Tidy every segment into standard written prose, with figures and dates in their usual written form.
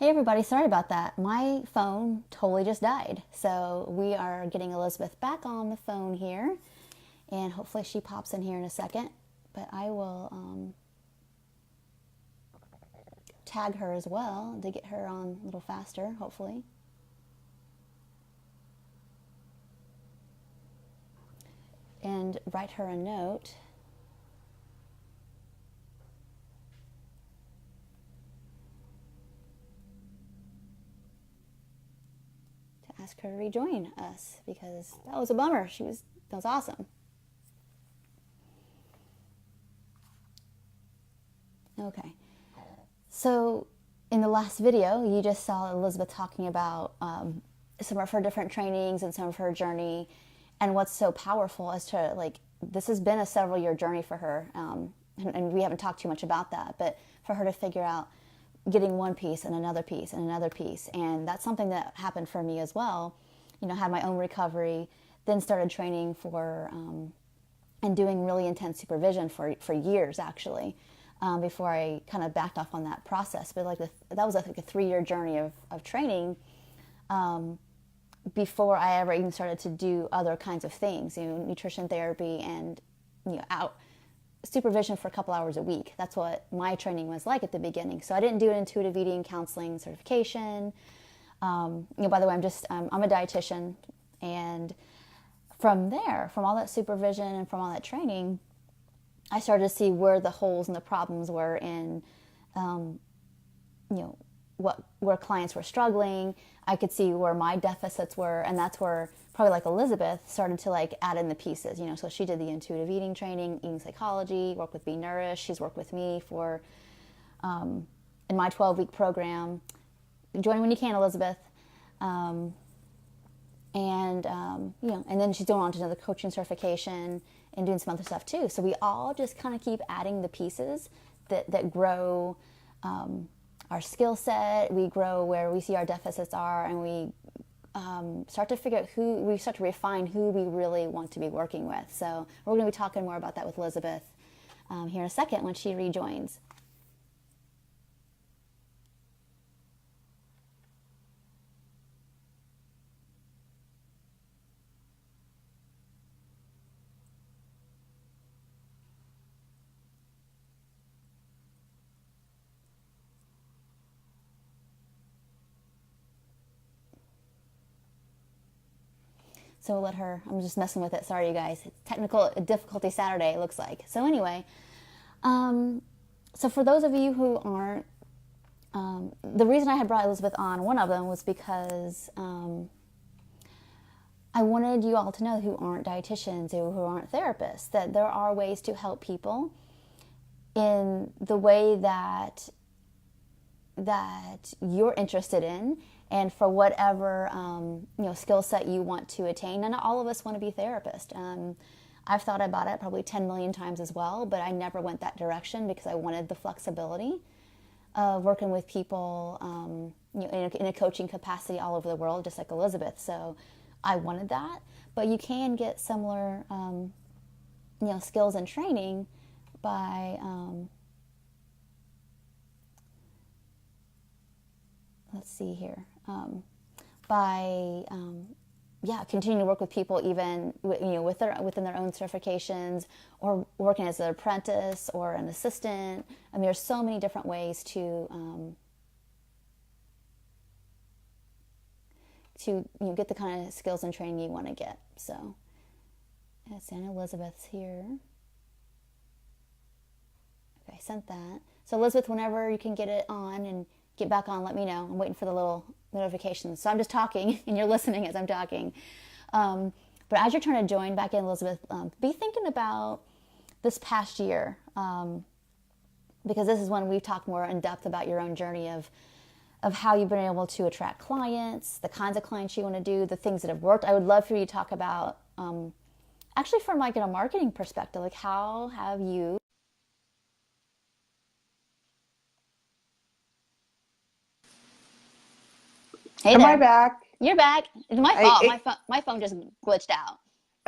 Hey everybody, sorry about that. My phone totally just died. So we are getting Elizabeth back on the phone here, and hopefully she pops in here in a second. But I will tag her as well to get her on a little faster, hopefully. And write her a note. Ask her to rejoin us because that was a bummer. That was awesome. Okay. So in the last video, you just saw Elizabeth talking about some of her different trainings and some of her journey, and what's so powerful is to this has been a several year journey for her, and we haven't talked too much about that, but for her to figure out getting one piece and another piece and another piece. And that's something that happened for me as well. Had my own recovery, then started training for and doing really intense supervision for years actually, before I kind of backed off on that process. But that was a 3-year journey of training before I ever even started to do other kinds of things, nutrition therapy and out supervision for a couple hours a week. That's what my training was like at the beginning. So I didn't do an intuitive eating counseling certification. By the way, I'm a dietitian, and from there, from all that supervision and from all that training, I started to see where the holes and the problems were in, where clients were struggling. I could see where my deficits were, and that's where probably like Elizabeth started to add in the pieces. So she did the intuitive eating training, eating psychology, worked with Be Nourished. She's worked with me for in my 12-week program. Join when you can, Elizabeth. And then she's going on to another coaching certification and doing some other stuff too. So we all just kind of keep adding the pieces that grow our skill set. We grow where we see our deficits are, and we start to figure out we start to refine who we really want to be working with. So we're going to be talking more about that with Elizabeth here in a second when she rejoins. So we'll let her, I'm just messing with it. Sorry, you guys. It's technical difficulty Saturday, it looks like. So anyway, so for those of you who aren't, the reason I had brought Elizabeth on, one of them was because I wanted you all to know, who aren't dietitians, who aren't therapists, that there are ways to help people in the way that you're interested in, and for whatever skill set you want to attain. And not all of us want to be therapists. I've thought about it probably 10 million times as well, but I never went that direction because I wanted the flexibility of working with people in a coaching capacity all over the world, just like Elizabeth. So I wanted that. But you can get similar skills and training by let's see here, by continuing to work with people even within their own certifications, or working as an apprentice or an assistant. I mean, there's so many different ways to get the kind of skills and training you want to get. So let's see, Elizabeth's here. Okay, I sent that. So Elizabeth, whenever you can get it on and get back on, let me know. I'm waiting for the little notifications. So I'm just talking and you're listening as I'm talking. But as you're trying to join back in, Elizabeth, be thinking about this past year, because this is when we've talked more in depth about your own journey of how you've been able to attract clients, the kinds of clients you want to do, the things that have worked. I would love for you to talk about, actually from in a marketing perspective, how have you... Hey Am there. I back? You're back. It's my fault. My phone just glitched out.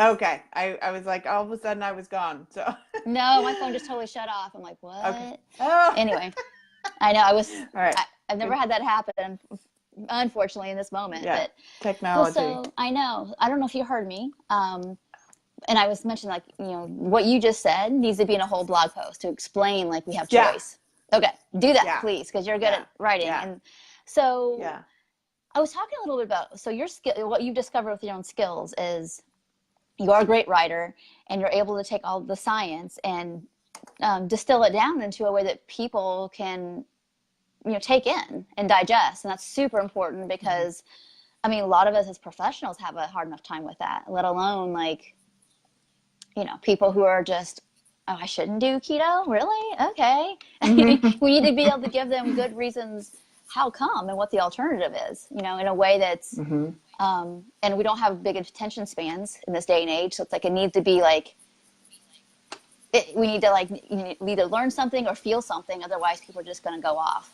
Okay. I was like, all of a sudden I was gone. So No, my phone just totally shut off. I'm like, what? okay. Oh. Anyway, I know I was. All right. I've never had that happen, unfortunately, in this moment. Yeah, But technology. well, so I know. I don't know if you heard me. And I was mentioning, like, what you just said needs to be in a whole blog post to explain, like, we have choice. Okay, do that, please, because you're good at writing. And so I was talking a little bit about, so your skill, what you've discovered with your own skills is you are a great writer, and you're able to take all the science and distill it down into a way that people can, take in and digest. And that's super important because, I mean, a lot of us as professionals have a hard enough time with that, let alone, like, people who are just, oh, I shouldn't do keto? Really? Okay. We need to be able to give them good reasons how come and what the alternative is, in a way that's, and we don't have big attention spans in this day and age. So it's like, it needs to be like, we need to, like, either learn something or feel something. Otherwise people are just going to go off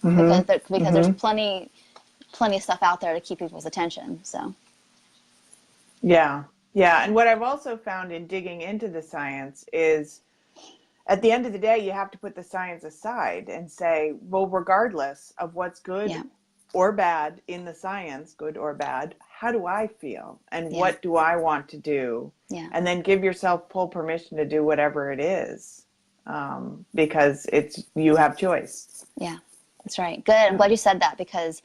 because there's plenty of stuff out there to keep people's attention. So. Yeah. Yeah. And what I've also found in digging into the science is at the end of the day, you have to put the science aside and say, well, regardless of what's good or bad in the science, good or bad, how do I feel? And what do I want to do? Yeah. And then give yourself full permission to do whatever it is, because you have choice. Yeah, that's right. Good. I'm glad you said that because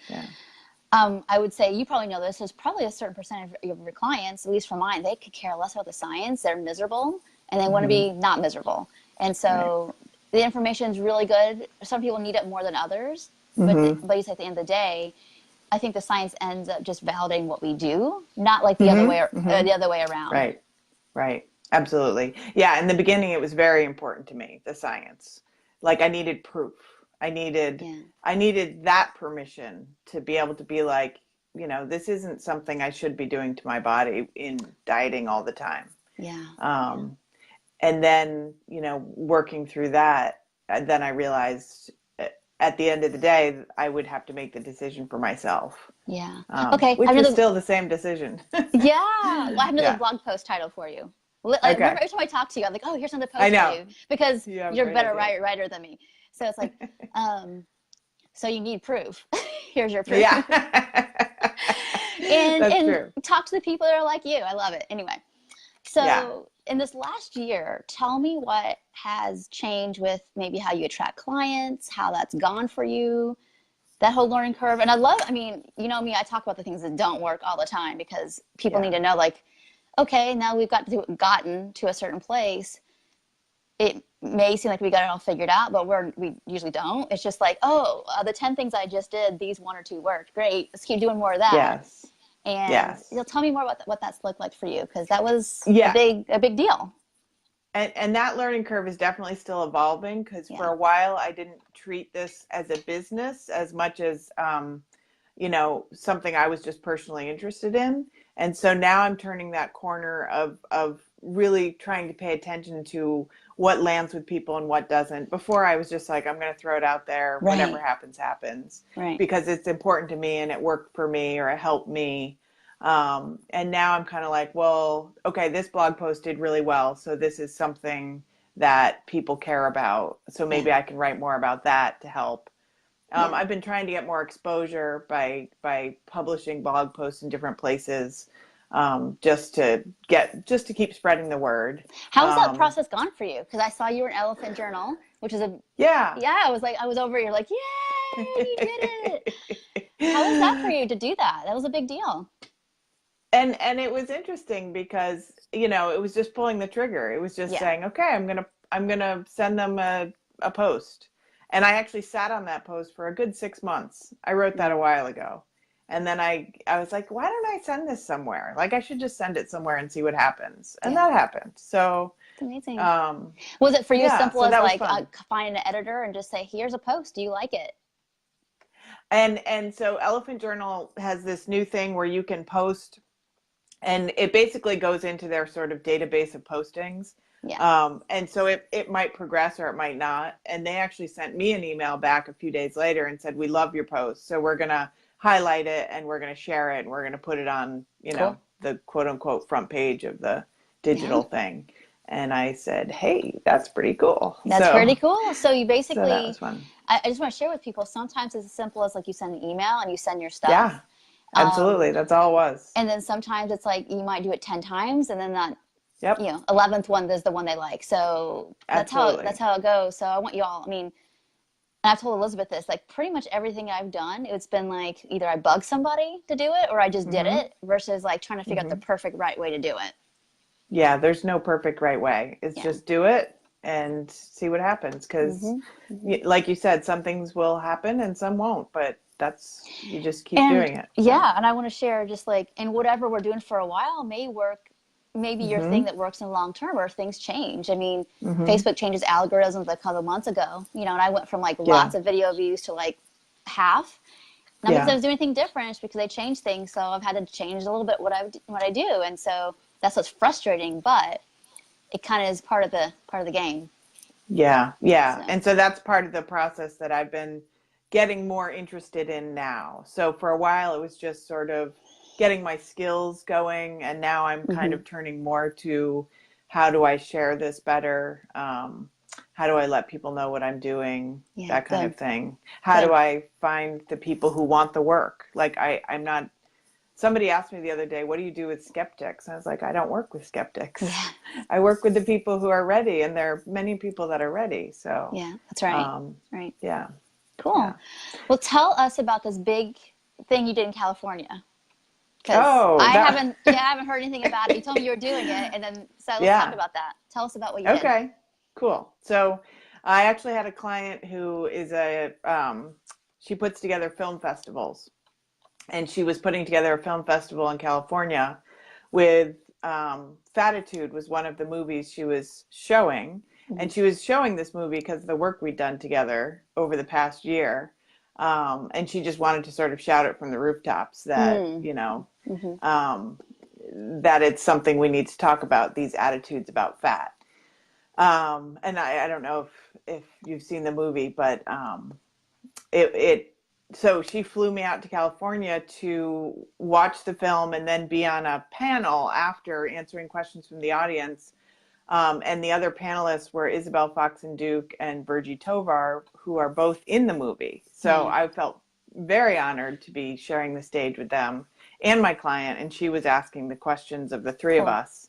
I would say, you probably know this, there's probably a certain percentage of your clients, at least for mine, they could care less about the science. They're miserable and they want to be not miserable. And so the information is really good. Some people need it more than others, but you say at the end of the day, I think the science ends up just validating what we do, not like the other way around. Right. Absolutely. Yeah. In the beginning, it was very important to me, the science. Like, I needed proof. I needed that permission to be able to be like, this isn't something I should be doing to my body in dieting all the time. Yeah. And then, working through that, then I realized at the end of the day, I would have to make the decision for myself. Yeah. Okay. Which is still the same decision. Yeah. Well, I have another blog post title for you. Every time I talk to you, I'm like, oh, here's another post for you because you're a better writer than me. So it's like, so you need proof. Here's your proof. Yeah. and true. Talk to the people that are like you. I love it. Anyway, so in this last year, tell me what has changed with maybe how you attract clients, how that's gone for you, that whole learning curve. And you know me, I talk about the things that don't work all the time because people need to know, like, okay, now we've gotten to a certain place. It may seem like we got it all figured out, but we usually don't. It's just like, the 10 things I just did, these 1 or 2 worked. Great. Let's keep doing more of that. Yes. And you'll tell me more about what that's looked like for you, because that was a big deal. And that learning curve is definitely still evolving because for a while I didn't treat this as a business as much as, something I was just personally interested in. And so now I'm turning that corner of really trying to pay attention to what lands with people and what doesn't. Before I was just like, I'm going to throw it out there. Right. Whatever happens, happens. Right. Because it's important to me and it worked for me or it helped me. And now I'm kind of like, well, okay, this blog post did really well. So this is something that people care about. So maybe I can write more about that to help. I've been trying to get more exposure by publishing blog posts in different places, just to keep spreading the word. How's that process gone for you? Because I saw you were in Elephant Journal, which is I was over here like, yay, you did it. How was that for you to do that? That was a big deal. And it was interesting because, it was just pulling the trigger. It was just saying, okay, I'm going to send them a post. And I actually sat on that post for a good 6 months. I wrote that a while ago. And then I was like, why don't I send this somewhere? Like, I should just send it somewhere and see what happens. And that happened. So it's amazing. Was it for you as simple as like find an editor and just say, here's a post. Do you like it? And so Elephant Journal has this new thing where you can post, and it basically goes into their sort of database of postings. Yeah. And so it might progress or it might not. And they actually sent me an email back a few days later and said, we love your post. So we're going to highlight it and we're going to share it and we're going to put it on, the quote unquote front page of the digital thing. And I said, hey, that's pretty cool. That's pretty cool. So you basically, so that was fun. I just want to share with people, sometimes it's as simple as like you send an email and you send your Yeah, stuff. absolutely. That's all it was. And then sometimes it's like you might do it 10 times and then that, Yep, 11th one is the one they like. So that's absolutely. how it goes. So I want you all, I mean, and I've told Elizabeth this, like pretty much everything I've done, it's been like either I bugged somebody to do it or I just did Hmm. it versus like trying to figure out the Hmm. perfect right way to do it. Yeah, there's no perfect right way. It's Yeah. just do it and see what happens. Because, Hmm. Hmm. like you said, some things will happen and some won't, but you just keep And doing it. So, yeah, and I want to share just like, and whatever we're doing for a while may work, maybe your thing hmm. that works in the long term or things change. I mean, Hmm. Facebook changes algorithms like a couple months ago, and I went from like Yeah, lots of video views to like half. Not because I yeah, was doing anything different, it's because they changed things. So I've had to change a little bit what I do. And so that's what's frustrating, but it kind of is part of the game. yeah, yeah. So, And so that's part of the process that I've been getting more interested in now. So for a while, it was just sort of getting my skills going, and now I'm kind hmm, of turning more to how do I share this better? How do I let people know what I'm doing? yeah, That kind good, of thing. How do good. I find the people who want the work? Like I'm not. Somebody asked me the other day, what do you do with skeptics? And I was like, I don't work with skeptics. Yeah, I work with the people who are ready, and there are many people that are ready. So, yeah, that's right. um, That's right. yeah, Cool. yeah. Well, tell us about this big thing you did in California. Because Oh, I haven't heard anything about it. You told me you were doing it, and then so let's talk yeah. about that. Tell us about what you did. Okay, cool. So I actually had a client who is she puts together film festivals, and she was putting together a film festival in California with Fatitude was one of the movies she was showing. Mm-hmm. And she was showing this movie because of the work we'd done together over the past year. And she just wanted to sort of shout it from the rooftops that, Mm-hmm. um, that it's something we need to talk about, these attitudes about fat. And I don't know if you've seen the movie, but it so she flew me out to California to watch the film and then be on a panel after answering questions from the audience. And the other panelists were Isabel Fox and Duke and Virgie Tovar, who are both in the movie. So Mm. I felt very honored to be sharing the stage with them and my client. And she was asking the questions of the three of Cool. us.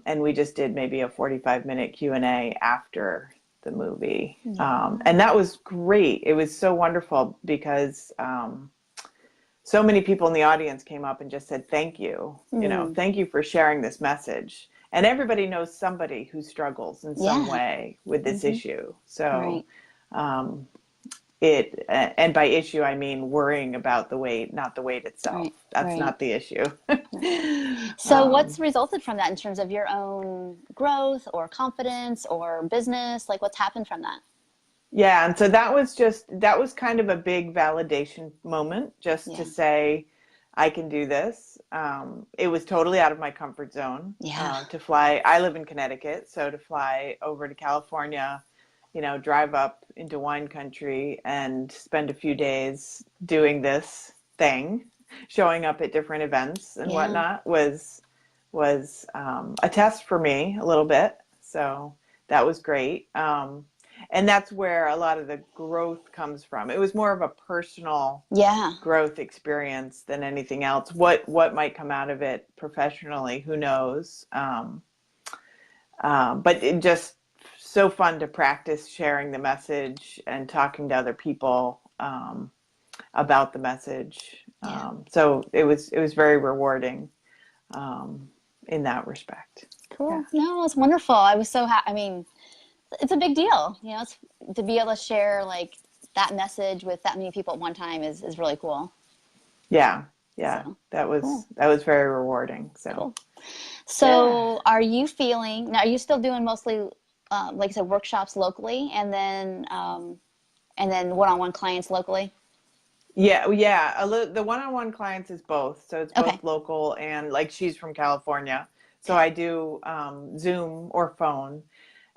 And we just did maybe a 45-minute Q&A after the movie. Yeah. And that was great. It was so wonderful because so many people in the audience came up and just said, thank you, Mm. thank you for sharing this message. And everybody knows somebody who struggles in some Yeah. way with this Mm-hmm. issue. So Right. um, and by issue, I mean worrying about the weight, not the weight itself. Right. That's Right. not the issue. Right. So, what's um, resulted from that in terms of your own growth or confidence or business? Like, what's happened from that? Yeah, and so that was kind of a big validation moment, just to Yeah. say, I can do this. It was totally out of my comfort zone Yeah. to fly. I live in Connecticut, so to fly over to California, drive up into wine country and spend a few days doing this thing, showing up at different events and Yeah. whatnot was a test for me a little bit. So that was great. And that's where a lot of the growth comes from. It was more of a personal Yeah. growth experience than anything else. What might come out of it professionally, who knows? But it just so fun to practice sharing the message and talking to other people about the message. Yeah. So it was very rewarding in that respect. Yeah. Cool. No, it's wonderful. I was so happy. I mean, it's a big deal. It's, to be able to share like that message with that many people at one time is really cool. Yeah. Yeah. So That cool. was that was very rewarding. So Cool. yeah. So, are you feeling now? Are you still doing mostly, like I said, workshops locally, and then one-on-one clients locally? Yeah, yeah. The one-on-one clients is both. So it's Okay. both local and like she's from California. So Okay. I do Zoom or phone,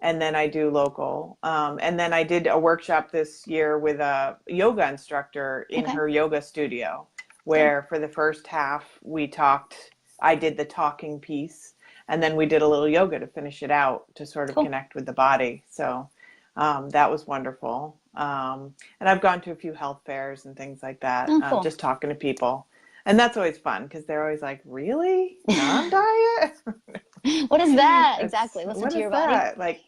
and then I do local. And then I did a workshop this year with a yoga instructor in Okay. her yoga studio, Good. where for the first half we talked. I did the talking piece, and then we did a little yoga to finish it out to sort of Cool. connect with the body. So that was wonderful. And I've gone to a few health fairs and things like that, Oh, cool. just talking to people. And that's always fun because they're always like, really? Non-diet? What is that? It's, Exactly. Listen what to is your body. that? Like,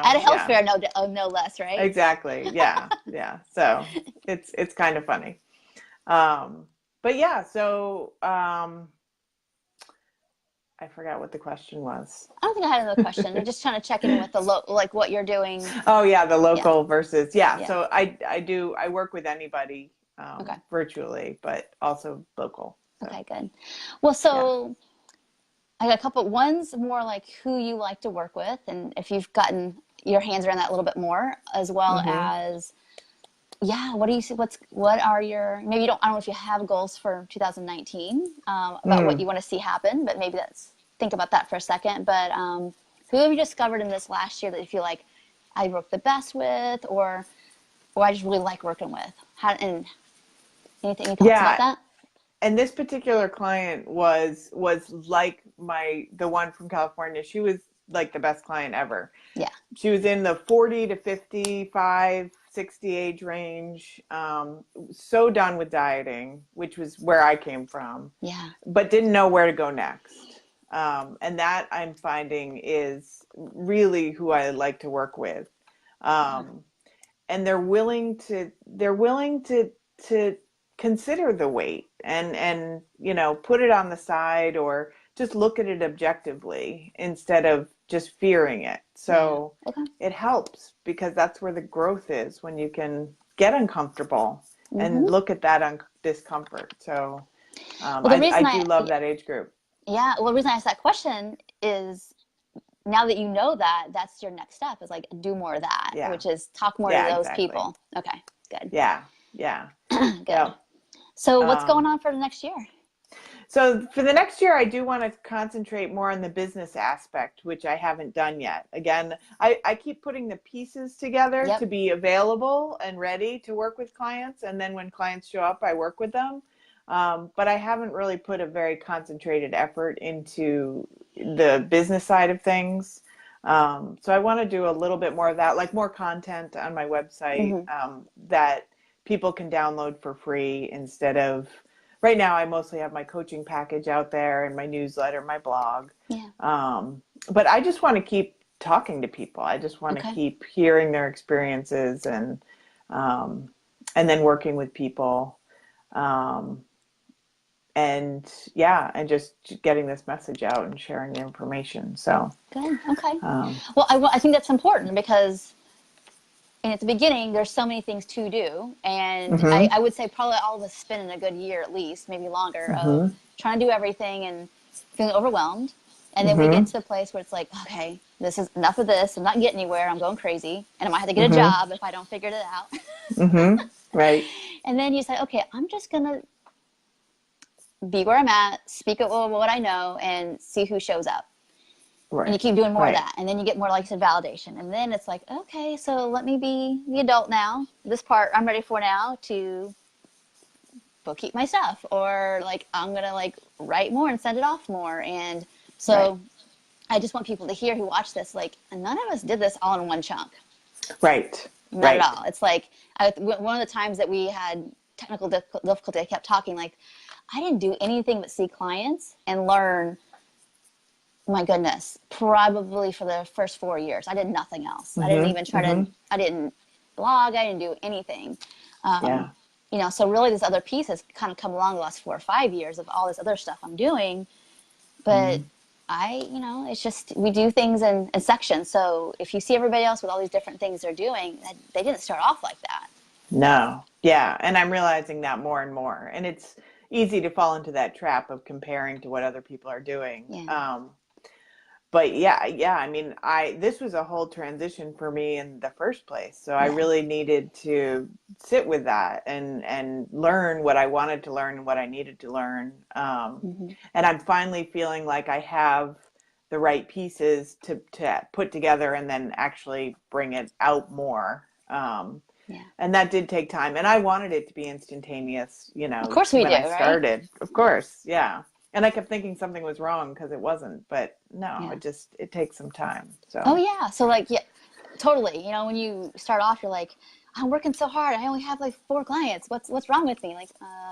At a health yeah, fair, no less, right? exactly. Yeah, yeah. So it's kind of funny. But yeah, so I forgot what the question was. I don't think I had another question. I'm just trying to check in with the like what you're doing. Oh yeah, the Yeah, local versus yeah. yeah. So I work with anybody Okay. virtually, but also local. So Okay, good. Well, yeah. so I got a couple. One's more like who you like to work with, and if you've gotten your hands around that a little bit more, as well Mm-hmm. as yeah, what do you see? What are your maybe you don't I don't know if you have goals for 2019 about what Mm. you want to see happen, but maybe that's think about that for a second. But who have you discovered in this last year that you feel like I work the best with, or I just really like working with? How and anything any thoughts about Yeah, that? and this particular client was like the one from California. She was like the best client ever. Yeah, She was in the 40 to 55, 60 age range. So done with dieting, which was where I came from, yeah, but didn't know where to go next. And that I'm finding is really who I like to work with. yeah. Um, and they're willing to consider the weight and put it on the side or just look at it objectively instead of just fearing it. Yeah. So Okay. it helps because that's where the growth is, when you can get uncomfortable Hmm. and look at that discomfort. So Well, the I reason do love that age group. yeah, well, the reason I asked that question is now that you know that, that's your next step is like do more of that, Yeah. which is talk more to Yeah, those exactly. people. Okay, good, Yeah. Yeah. good. Yeah. So what's going Um, on for the next year? So for the next year, I do want to concentrate more on the business aspect, which I haven't done yet. Again, I keep putting the pieces together Yep. to be available and ready to work with clients. And then when clients show up, I work with them. But I haven't really put a very concentrated effort into the business side of things. So I want to do a little bit more of that, like more content on my website Hmm. that people can download for free instead of right now. I mostly have my coaching package out there and my newsletter, my blog. Yeah. But I just want to keep talking to people. I just want to Okay. keep hearing their experiences um, and then working with people. Um, and yeah, and just getting this message out and sharing the information. So, Good. Okay. um, Well, I think that's important because and at the beginning, there's so many things to do. And mhm, I would say probably all of us spend in a good year at least, maybe longer, of mhm, trying to do everything and feeling overwhelmed. And then we get mhm, to the place where it's like, okay, this is enough of this. I'm not getting anywhere. I'm going crazy. And I might have to get a mhm, job if I don't figure it out. mhm, right, And then you say, okay, I'm just going to be where I'm at, speak at what I know, and see who shows up. And you right, keep doing more of right, that. And then you get more, like you said, validation. And then it's like, okay, so let me be the adult now. This part I'm ready for now to bookkeep my stuff. Or like, I'm going to like write more and send it off more. And right, so I just want people to hear who watch this, like, none of us did this all in one chunk. right, Not at right. all. It's like one of the times that we had technical difficulty, I kept talking like, I didn't do anything but see clients and learn. My goodness, probably for the first 4 years, I did nothing else. I didn't Mhm, even try to, mhm, I didn't blog, I didn't do anything. yeah, So really this other piece has kind of come along the last 4 or 5 years of all this other stuff I'm doing. But mhm. it's just, we do things in sections. So if you see everybody else with all these different things they're doing, they didn't start off like that. No, yeah, and I'm realizing that more and more, and it's easy to fall into that trap of comparing to what other people are doing. Yeah. But yeah, yeah, I mean, I this was a whole transition for me in the first place, so I Yeah. really needed to sit with that and learn what I wanted to learn and what I needed to learn. Hmm. And I'm finally feeling like I have the right pieces to put together and then actually bring it out more. Yeah. And that did take time, and I wanted it to be instantaneous, Of course we when do, I right? started, of course, yeah. And I kept thinking something was wrong because it wasn't, but no, Yeah. it takes some time. Oh So yeah. So like, yeah, totally. When you start off, you're like, I'm working so hard. I only have like 4 clients. What's wrong with me? Like,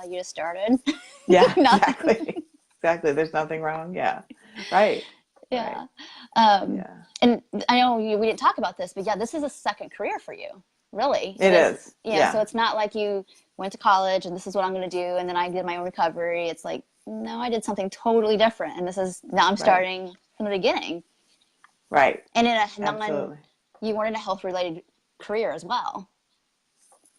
you just started. Yeah, Nothing. exactly. Exactly. There's nothing wrong. Yeah. Right. Right. Yeah. Um, Yeah. and I know we didn't talk about this, but yeah, this is a second career for you, really. It is. Yeah. So Yeah. it's not like you went to college and this is what I'm going to do, and then I did my own recovery. It's like, no, I did something totally different, and this is now I'm Right. starting from the beginning. Right. And in a Absolutely. you weren't in a health related career as well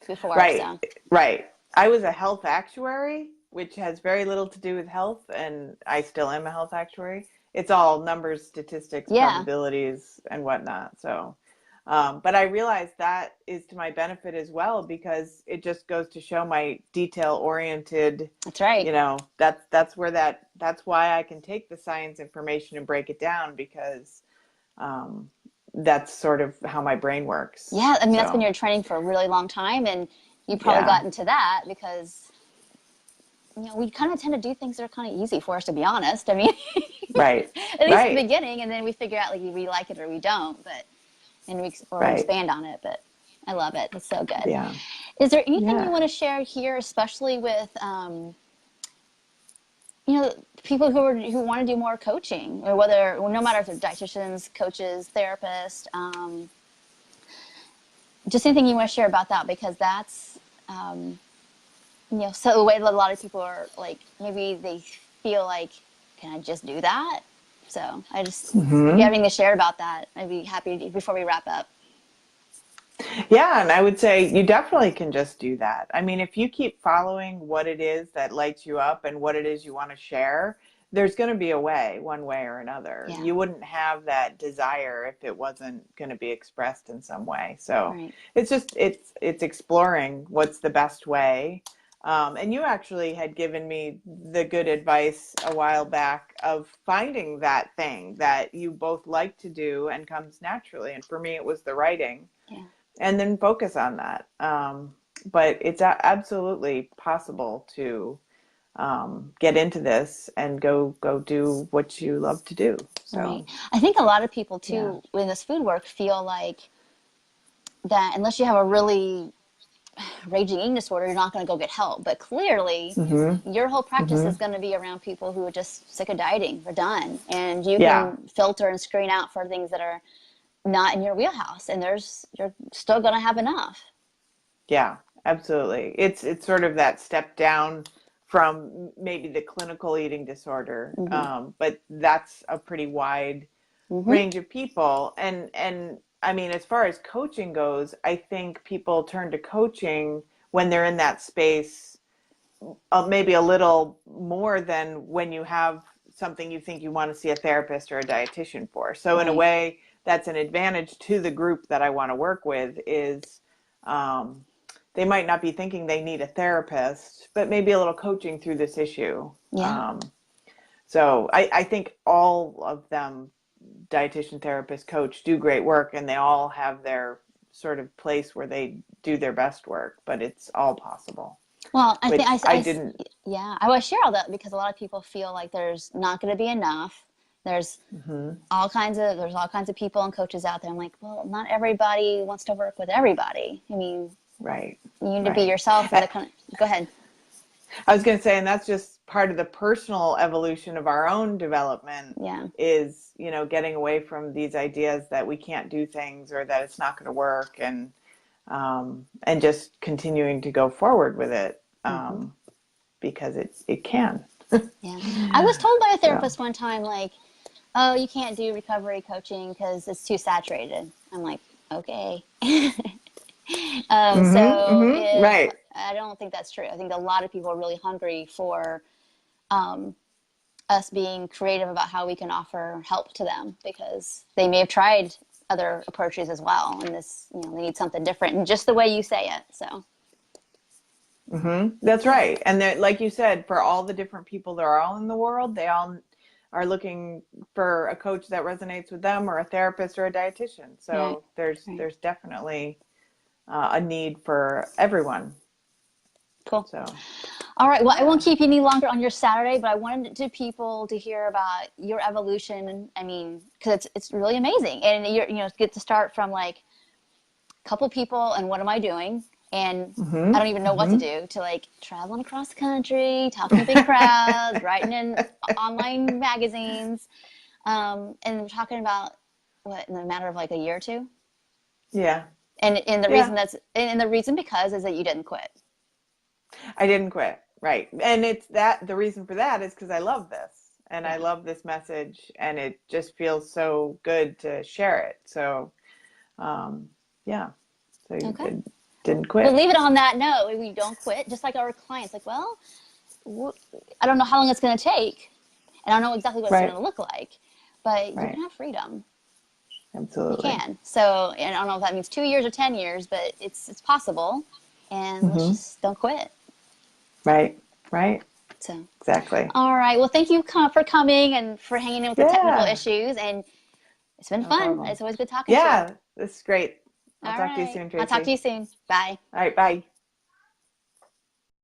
before, Right. so Right. I was a health actuary, which has very little to do with health, and I still am a health actuary. It's all numbers, statistics, yeah, probabilities, and whatnot. So, but I realized that is to my benefit as well, because it just goes to show my detail oriented, that's right. that's why I can take the science information and break it down, because um, that's sort of how my brain works. Yeah, I mean, that's been So, your training for a really long time, and you probably yeah. got into that because, we kind of tend to do things that are kind of easy for us, to be honest. I mean, Right. at least at the Right. beginning, and then we figure out like we like it or we don't, and we Right. expand on it. But I love it. It's so good. Yeah. Is there anything you Yeah. want to share here, especially with, people who want to do more coaching, or no matter if they're dietitians, coaches, therapists, just anything you want to share about that, because that's, so the way that a lot of people are like, maybe they feel like, can I just do that? So if you have anything to share about that, I'd be happy before we wrap up. Yeah, and I would say you definitely can just do that. I mean, if you keep following what it is that lights you up and what it is you want to share, there's going to be a way, one way or another. Yeah. You wouldn't have that desire if it wasn't going to be expressed in some way. So Right. it's exploring what's the best way. And you actually had given me the good advice a while back of finding that thing that you both like to do and comes naturally. And for me, it was the writing. Yeah. And then focus on that. But it's absolutely possible to get into this and go do what you love to do. So, Right. I think a lot of people yeah. too, in this food work, feel like that unless you have a really raging eating disorder, you're not going to go get help. But clearly, your whole practice is going to be around people who are just sick of dieting or done, and you Yeah. can filter and screen out for things that are not in your wheelhouse, and you're still going to have enough. Yeah, absolutely. It's sort of that step down from maybe the clinical eating disorder, but that's a pretty wide range of people. And I mean, as far as coaching goes, I think people turn to coaching when they're in that space, maybe a little more than when you have something you think you want to see a therapist or a dietitian for. So in a Right. way, that's an advantage to the group that I want to work with is they might not be thinking they need a therapist, but maybe a little coaching through this issue. Yeah. So I think all of them, dietitian, therapist, coach, do great work, and they all have their sort of place where they do their best work, but it's all possible. Well, I think Which I didn't. yeah, I share all that because a lot of people feel like there's not going to be enough. There's all kinds of people and coaches out there. I'm like, well, not everybody wants to work with everybody. I mean, Right. you need to be yourself and go ahead. I was going to say, and that's just part of the personal evolution of our own development. Yeah. Is, getting away from these ideas that we can't do things or that it's not going to work, and just continuing to go forward with it because it can. Yeah. I was told by a therapist one time, like, oh, you can't do recovery coaching because it's too saturated. I'm like, okay. Right. I don't think that's true. I think a lot of people are really hungry for us being creative about how we can offer help to them because they may have tried other approaches as well. And they need something different and just the way you say it. So. That's right. And like you said, for all the different people that are all in the world, they all are looking for a coach that resonates with them or a therapist or a dietitian. So there's definitely a need for everyone. Cool. So, all right. Well, I won't keep you any longer on your Saturday, but I wanted people to hear about your evolution. I mean, because it's really amazing, and you get to start from like couple people, and what am I doing? And Mm-hmm. I don't even know what to do, to like traveling across the country, talking to big crowds, writing in online magazines, and we're talking about what, in a matter of like a year or two. Yeah. And the Yeah. reason because is that you didn't quit. I didn't quit. Right. And it's that the reason for that is because I love this and I love this message and it just feels so good to share it. So, yeah. So you Okay. didn't quit. We'll leave it on that note. We don't quit. Just like our clients, like, well, I don't know how long it's going to take, and I don't know exactly what it's going Right. to look like, but you Right. can have freedom. Absolutely. You can. So, and I don't know if that means 2 years or 10 years, but it's possible. And let's Mm-hmm. just don't quit. Right. Right. So, Exactly. all right. Well, thank you for coming and for hanging in with the technical Yeah. issues. And it's been No fun. problem. It's always good talking to you. Yeah. This is great. I'll All talk to you right. soon, I'll talk to Tracy. you soon. Bye. All right. Bye.